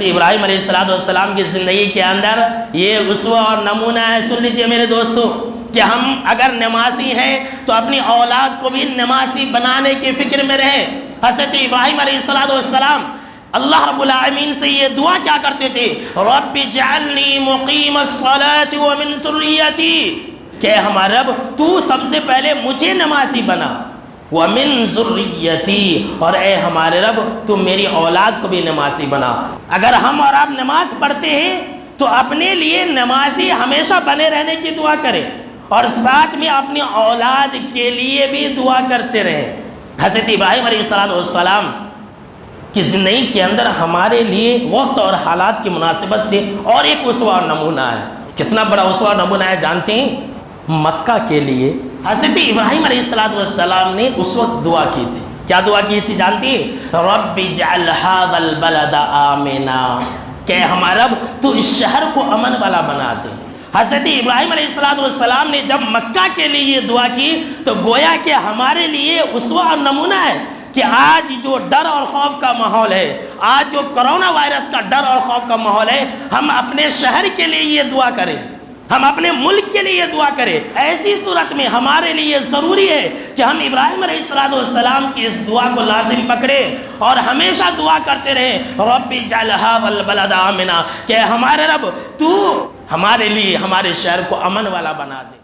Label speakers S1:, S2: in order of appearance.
S1: ابراہیم علیہ السلام کی زندگی کے اندر یہ اسوہ اور نمونہ ہے۔ سن لیجئے میرے دوستو کہ ہم اگر نمازی ہیں تو اپنی اولاد کو بھی نمازی بنانے کی فکر میں رہیں۔ حضرت ابراہیم علیہ السلام اللہ رب العالمین سے یہ دعا کیا کرتے تھے؟ رب اجعلنی مقیم الصلاۃ ومن ذریتی، کہ ہمارا رب تو سب سے پہلے مجھے نمازی بنا، وَمِن ذُرِّيَّتِي، اور اے ہمارے رب تو میری اولاد کو بھی نمازی بنا۔ اگر ہم اور آپ نماز پڑھتے ہیں تو اپنے لیے نمازی ہمیشہ بنے رہنے کی دعا کریں، اور ساتھ میں اپنی اولاد کے لیے بھی دعا کرتے رہیں۔ حضرت ابراہیم علیہ السلام کی زندگی کے اندر ہمارے لیے وقت اور حالات کی مناسبت سے اور ایک اسوہ اور نمونہ ہے۔ کتنا بڑا اسوہ اور نمونہ ہے جانتے ہیں؟ مکہ کے لیے حضرت ابراہیم علیہ السلام نے اس وقت دعا کی تھی۔ کیا دعا کی تھی جانتی ہیں؟ رب اجعل ھذا البلد آمنا، کہ ہمارا رب تو اس شہر کو امن والا بنا دے۔ حضرت ابراہیم علیہ السلام نے جب مکہ کے لیے یہ دعا کی تو گویا کہ ہمارے لیے اسوہ اور نمونہ ہے کہ آج جو ڈر اور خوف کا ماحول ہے، آج جو کرونا وائرس کا ڈر اور خوف کا ماحول ہے، ہم اپنے شہر کے لیے یہ دعا کریں، ہم اپنے ملک کے لیے دعا کریں۔ ایسی صورت میں ہمارے لیے ضروری ہے کہ ہم ابراہیم علیہ السلام کی اس دعا کو لازم پکڑیں اور ہمیشہ دعا کرتے رہیں، رب اجعل ھذا البلد آمنا، کہ ہمارے رب تو ہمارے لیے ہمارے شہر کو امن والا بنا دے۔